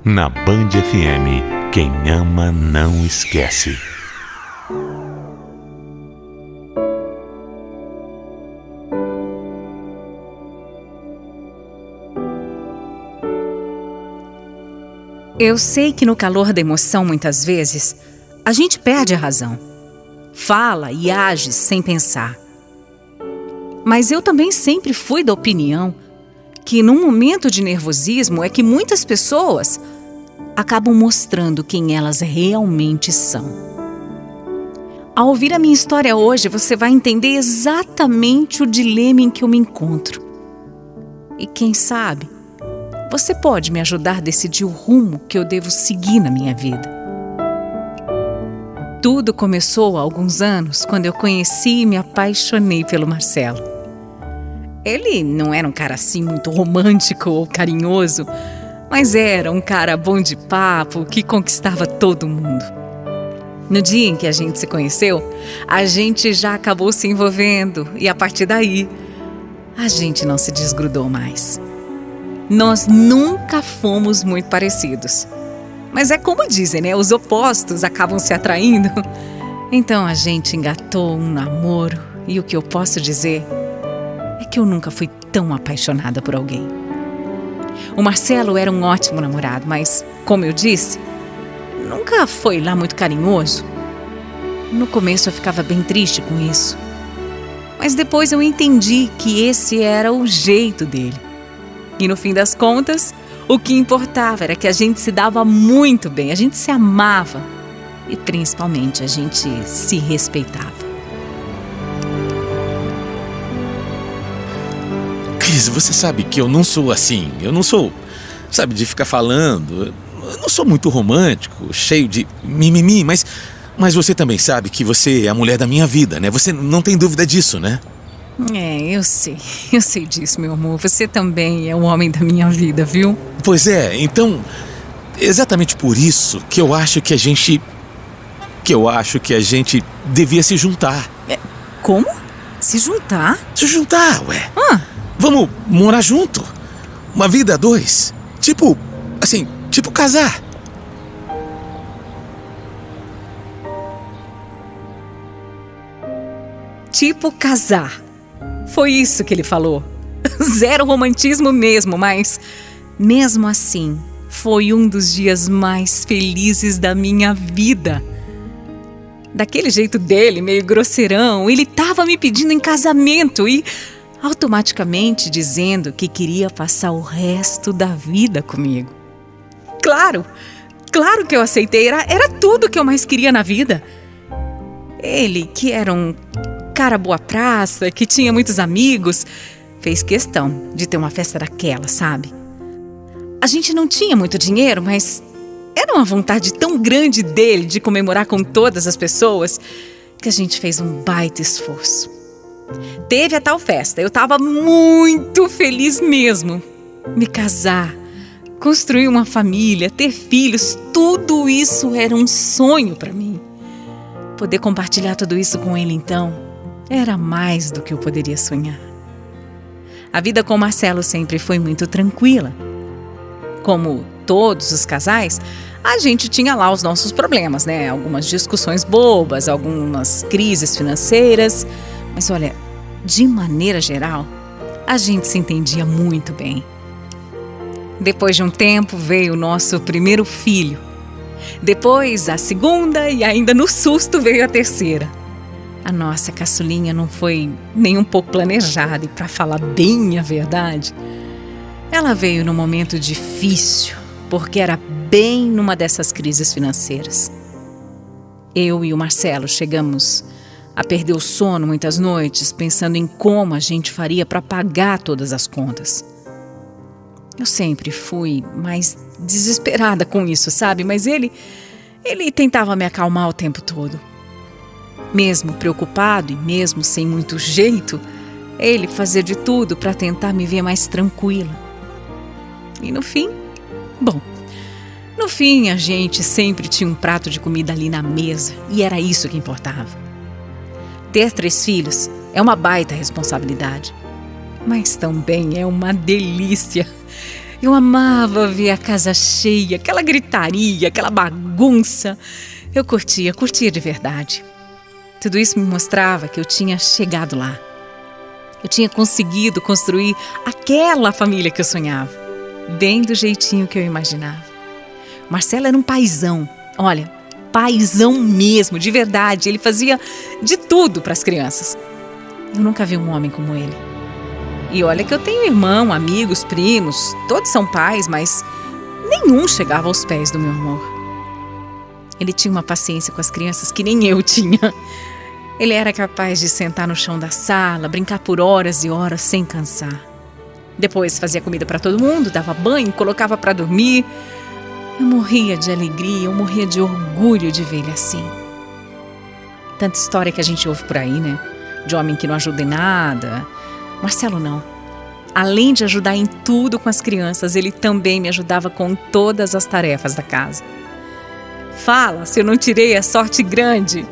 Na Band FM, quem ama não esquece. Eu sei que no calor da emoção, muitas vezes, a gente perde a razão. Fala e age sem pensar. Mas eu também sempre fui da opinião que num momento de nervosismo é que muitas pessoas acabam mostrando quem elas realmente são. Ao ouvir a minha história hoje, você vai entender exatamente o dilema em que eu me encontro. E quem sabe, você pode me ajudar a decidir o rumo que eu devo seguir na minha vida. Tudo começou há alguns anos, quando eu conheci e me apaixonei pelo Marcelo. Ele não era um cara assim muito romântico ou carinhoso, mas era um cara bom de papo que conquistava todo mundo. No dia em que a gente se conheceu, a gente já acabou se envolvendo e a partir daí, a gente não se desgrudou mais. Nós nunca fomos muito parecidos. Mas é como dizem, né? Os opostos acabam se atraindo. Então a gente engatou um namoro e o que eu posso dizer é que eu nunca fui tão apaixonada por alguém. O Marcelo era um ótimo namorado, mas, como eu disse, nunca foi lá muito carinhoso. No começo eu ficava bem triste com isso. Mas depois eu entendi que esse era o jeito dele. E no fim das contas, o que importava era que a gente se dava muito bem, a gente se amava e principalmente a gente se respeitava. Cris, você sabe que eu não sou assim, eu não sou, sabe, de ficar falando, eu não sou muito romântico, cheio de mimimi, mas você também sabe que você é a mulher da minha vida, né? Você não tem dúvida disso, né? Eu sei disso, meu amor. Você também é o homem da minha vida, viu? Pois é, então, exatamente por isso que eu acho que a gente devia se juntar. Como? Se juntar? Se juntar, ué. Vamos morar junto. Uma vida a dois. Tipo casar. Tipo casar. Foi isso que ele falou. Zero romantismo mesmo, mas mesmo assim, foi um dos dias mais felizes da minha vida. Daquele jeito dele, meio grosseirão, ele estava me pedindo em casamento e automaticamente dizendo que queria passar o resto da vida comigo. Claro que eu aceitei, era tudo que eu mais queria na vida. Ele, que era um cara boa praça, que tinha muitos amigos, fez questão de ter uma festa daquela, sabe? A gente não tinha muito dinheiro, mas era uma vontade tão grande dele de comemorar com todas as pessoas que a gente fez um baita esforço. Teve a tal festa, eu tava muito feliz mesmo. Me casar, construir uma família, ter filhos, tudo isso era um sonho pra mim. Poder compartilhar tudo isso com ele, então, era mais do que eu poderia sonhar. A vida com o Marcelo sempre foi muito tranquila. Como todos os casais, a gente tinha lá os nossos problemas, né? Algumas discussões bobas, algumas crises financeiras. Mas olha, de maneira geral, a gente se entendia muito bem. Depois de um tempo veio o nosso primeiro filho. Depois a segunda e ainda no susto veio a terceira. A nossa caçulinha não foi nem um pouco planejada e, para falar bem a verdade, ela veio num momento difícil, porque era bem numa dessas crises financeiras. Eu e o Marcelo chegamos a perder o sono muitas noites, pensando em como a gente faria para pagar todas as contas. Eu sempre fui mais desesperada com isso, sabe? Mas ele tentava me acalmar o tempo todo. Mesmo preocupado e mesmo sem muito jeito, ele fazia de tudo para tentar me ver mais tranquila. E no fim, a gente sempre tinha um prato de comida ali na mesa e era isso que importava. Ter 3 filhos é uma baita responsabilidade, mas também é uma delícia. Eu amava ver a casa cheia, aquela gritaria, aquela bagunça. Eu curtia de verdade. Tudo isso me mostrava que eu tinha chegado lá. Eu tinha conseguido construir aquela família que eu sonhava, bem do jeitinho que eu imaginava. Marcelo era um paizão, olha, paizão mesmo, de verdade. Ele fazia de tudo para as crianças. Eu nunca vi um homem como ele. E olha que eu tenho irmão, amigos, primos, todos são pais, mas nenhum chegava aos pés do meu amor. Ele tinha uma paciência com as crianças que nem eu tinha. Ele era capaz de sentar no chão da sala, brincar por horas e horas sem cansar. Depois fazia comida para todo mundo, dava banho, colocava para dormir. Eu morria de alegria, eu morria de orgulho de ver ele assim. Tanta história que a gente ouve por aí, né? De homem que não ajuda em nada. Marcelo não. Além de ajudar em tudo com as crianças, ele também me ajudava com todas as tarefas da casa. Fala se eu não tirei a sorte grande.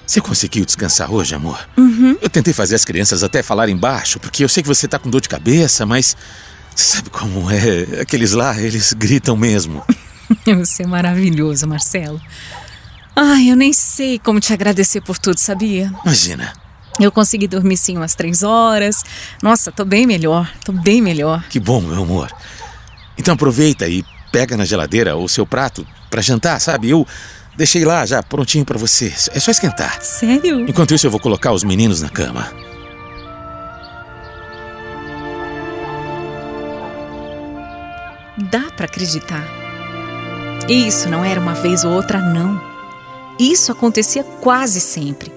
Você conseguiu descansar hoje, amor? Uhum. Eu tentei fazer as crianças até falarem baixo, porque eu sei que você tá com dor de cabeça, mas você sabe como é? Aqueles lá, eles gritam mesmo. Você é maravilhoso, Marcelo. Ai, eu nem sei como te agradecer por tudo, sabia? Imagina. Eu consegui dormir sim umas 3 horas. Nossa, tô bem melhor. Que bom, meu amor. Então aproveita e pega na geladeira o seu prato pra jantar, sabe? Eu deixei lá já prontinho pra você. É só esquentar. Sério? Enquanto isso eu vou colocar os meninos na cama. Dá pra acreditar. Isso não era uma vez ou outra, não. Isso acontecia quase sempre.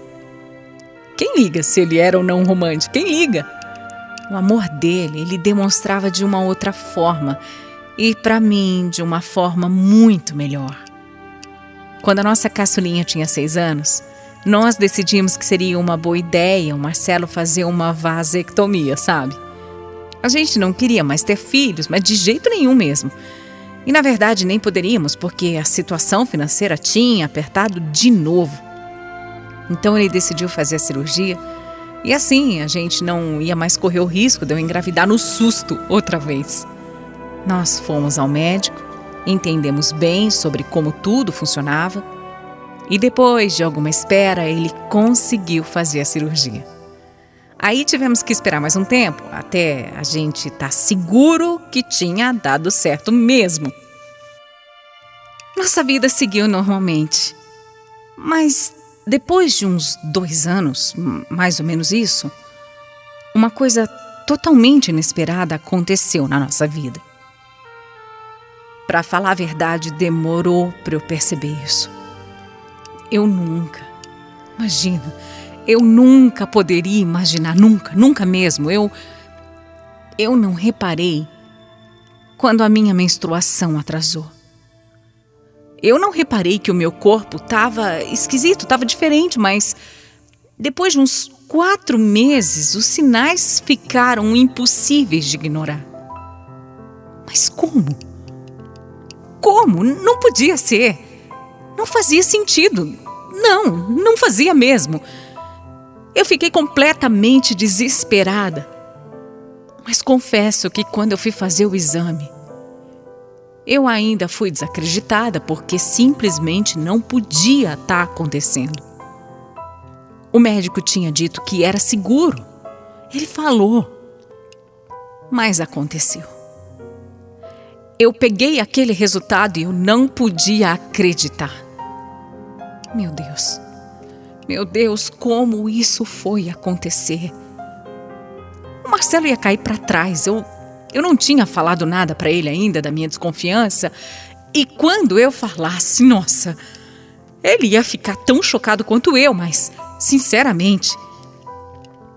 Quem liga se ele era ou não romântico? Quem liga? O amor dele, ele demonstrava de uma outra forma. E pra mim, de uma forma muito melhor. Quando a nossa caçulinha tinha 6 anos, nós decidimos que seria uma boa ideia o Marcelo fazer uma vasectomia, sabe? A gente não queria mais ter filhos, mas de jeito nenhum mesmo. E na verdade nem poderíamos, porque a situação financeira tinha apertado de novo. Então ele decidiu fazer a cirurgia e assim a gente não ia mais correr o risco de eu engravidar no susto outra vez. Nós fomos ao médico, entendemos bem sobre como tudo funcionava e depois de alguma espera ele conseguiu fazer a cirurgia. Aí tivemos que esperar mais um tempo, até a gente estar seguro que tinha dado certo mesmo. Nossa vida seguiu normalmente. Mas depois de uns 2 anos, mais ou menos isso, uma coisa totalmente inesperada aconteceu na nossa vida. Para falar a verdade, demorou para eu perceber isso. Eu nunca poderia imaginar, nunca mesmo. Eu não reparei quando a minha menstruação atrasou. Eu não reparei que o meu corpo estava esquisito, estava diferente, mas depois de uns 4 meses, os sinais ficaram impossíveis de ignorar. Mas como? Como? Não podia ser. Não fazia sentido. Não fazia mesmo. Eu fiquei completamente desesperada. Mas confesso que quando eu fui fazer o exame, eu ainda fui desacreditada porque simplesmente não podia estar acontecendo. O médico tinha dito que era seguro. Ele falou. Mas aconteceu. Eu peguei aquele resultado e eu não podia acreditar. Meu Deus, como isso foi acontecer? O Marcelo ia cair para trás. Eu não tinha falado nada para ele ainda da minha desconfiança. E quando eu falasse, nossa, ele ia ficar tão chocado quanto eu, mas, sinceramente,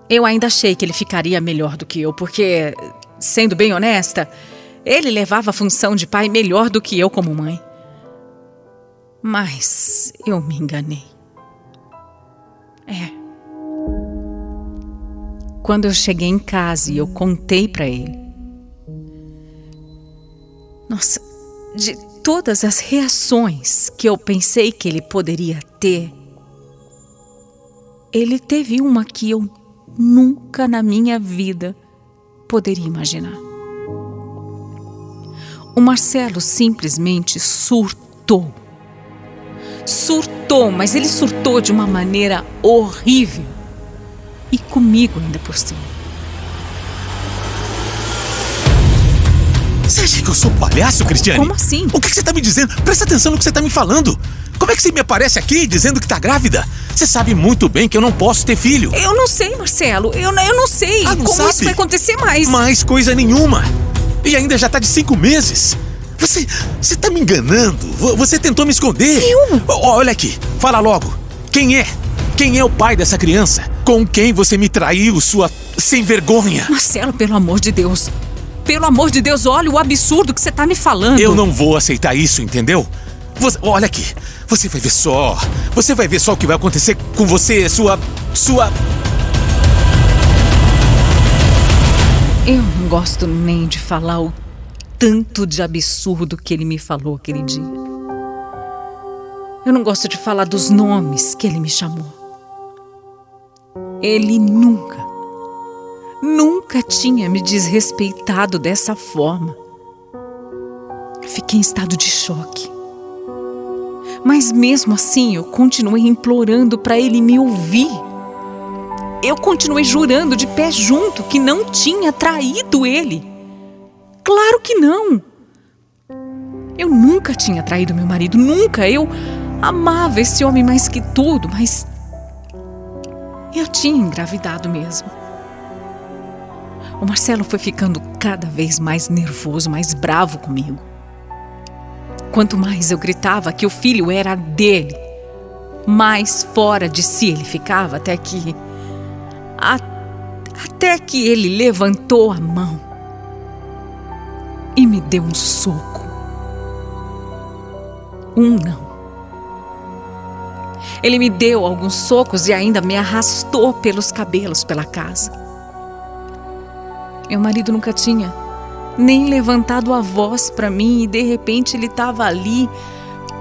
eu ainda achei que ele ficaria melhor do que eu, porque, sendo bem honesta, ele levava a função de pai melhor do que eu como mãe. Mas eu me enganei. Quando eu cheguei em casa e eu contei para ele, nossa, de todas as reações que eu pensei que ele poderia ter, ele teve uma que eu nunca na minha vida poderia imaginar. O Marcelo simplesmente surtou. Surtou, mas ele surtou de uma maneira horrível. E comigo ainda por cima. Você acha que eu sou palhaço, Cristiane? Como assim? O que você tá me dizendo? Presta atenção no que você tá me falando. Como é que você me aparece aqui dizendo que tá grávida? Você sabe muito bem que eu não posso ter filho. Eu não sei, Marcelo. Eu não sei Não como sabe? isso vai acontecer mais. Mais coisa nenhuma. E ainda já tá de 5 meses. Você tá me enganando. Você tentou me esconder. Olha aqui, fala logo. Quem é? Quem é o pai dessa criança? Com quem você me traiu, sua sem vergonha? Marcelo, pelo amor de Deus. Pelo amor de Deus, olha o absurdo que você tá me falando. Eu não vou aceitar isso, entendeu? Olha aqui, você vai ver só. Você vai ver só o que vai acontecer com você, sua... Eu não gosto nem de falar o tanto de absurdo que ele me falou aquele dia. Eu não gosto de falar dos nomes que ele me chamou. Ele nunca tinha me desrespeitado dessa forma. Fiquei em estado de choque. Mas mesmo assim eu continuei implorando para ele me ouvir. Eu continuei jurando de pé junto que não tinha traído ele. Claro que não. Eu nunca tinha traído meu marido, nunca. Eu amava esse homem mais que tudo, mas eu tinha engravidado mesmo. O Marcelo foi ficando cada vez mais nervoso, mais bravo comigo. Quanto mais eu gritava que o filho era dele, mais fora de si ele ficava, até que ele levantou a mão e me deu um soco. Não. Ele me deu alguns socos e ainda me arrastou pelos cabelos pela casa. Meu marido nunca tinha nem levantado a voz para mim e de repente ele estava ali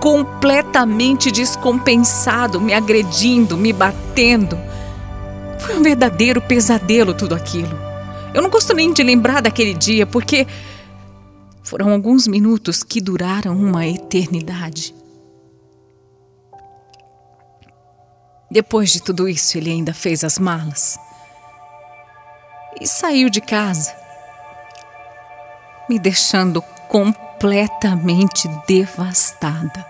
completamente descompensado, me agredindo, me batendo. Foi um verdadeiro pesadelo tudo aquilo. Eu não gosto nem de lembrar daquele dia porque foram alguns minutos que duraram uma eternidade. Depois de tudo isso, ele ainda fez as malas e saiu de casa, me deixando completamente devastada.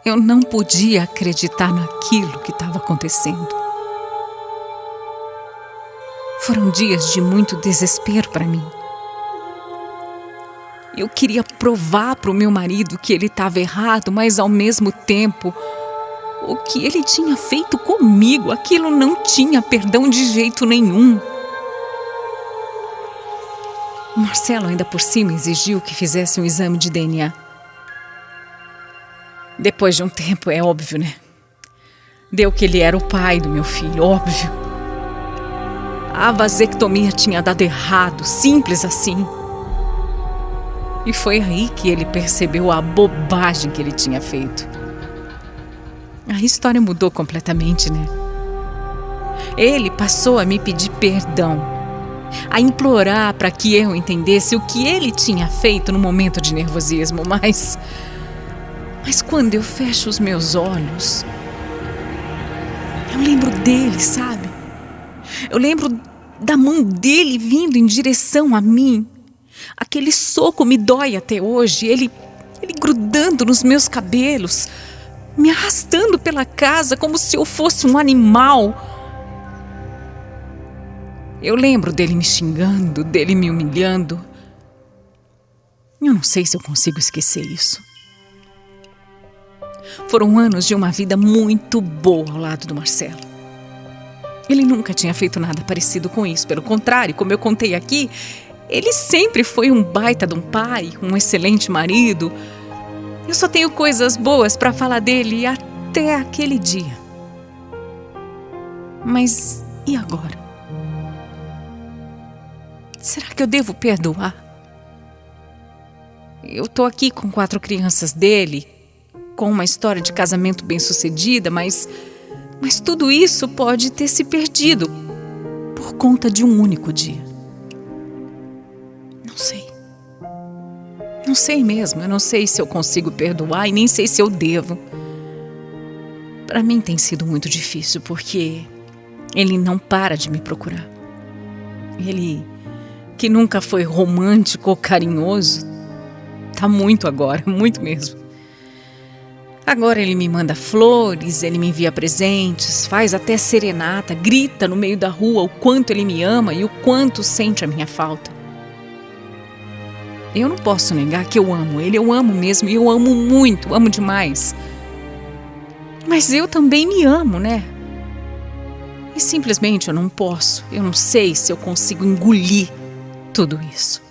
Eu não podia acreditar naquilo que estava acontecendo. Foram dias de muito desespero para mim. Eu queria provar para o meu marido que ele estava errado, mas ao mesmo tempo, o que ele tinha feito comigo, aquilo não tinha perdão de jeito nenhum. O Marcelo ainda por cima exigiu que fizesse um exame de DNA. Depois de um tempo, é óbvio, né? Deu que ele era o pai do meu filho, óbvio. A vasectomia tinha dado errado, simples assim. E foi aí que ele percebeu a bobagem que ele tinha feito. A história mudou completamente, né? Ele passou a me pedir perdão, a implorar para que eu entendesse o que ele tinha feito no momento de nervosismo, mas quando eu fecho os meus olhos, eu lembro dele, sabe? Eu lembro da mão dele vindo em direção a mim. Aquele soco me dói até hoje, ele grudando nos meus cabelos, me arrastando pela casa como se eu fosse um animal. Eu lembro dele me xingando, dele me humilhando. Eu não sei se eu consigo esquecer isso. Foram anos de uma vida muito boa ao lado do Marcelo. Ele nunca tinha feito nada parecido com isso. Pelo contrário, como eu contei aqui, ele sempre foi um baita de um pai, um excelente marido. Eu só tenho coisas boas para falar dele até aquele dia. Mas e agora? Será que eu devo perdoar? Eu tô aqui com 4 crianças dele, com uma história de casamento bem-sucedida, mas Mas tudo isso pode ter se perdido por conta de um único dia. Não sei. Não sei mesmo. Eu não sei se eu consigo perdoar e nem sei se eu devo. Para mim tem sido muito difícil porque ele não para de me procurar. Ele, que nunca foi romântico ou carinhoso, tá muito agora, muito mesmo. Agora ele me manda flores, ele me envia presentes, faz até serenata, grita no meio da rua o quanto ele me ama e o quanto sente a minha falta. Eu não posso negar que eu amo ele, eu amo mesmo e eu amo muito, amo demais. Mas eu também me amo, né? E simplesmente eu não posso, eu não sei se eu consigo engolir tudo isso.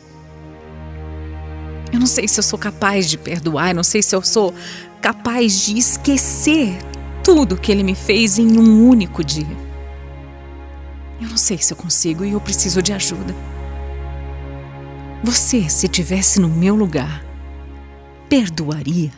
Eu não sei se eu sou capaz de perdoar, eu não sei se eu sou capaz de esquecer tudo que ele me fez em um único dia. Eu não sei se eu consigo e eu preciso de ajuda. Você, se estivesse no meu lugar, perdoaria?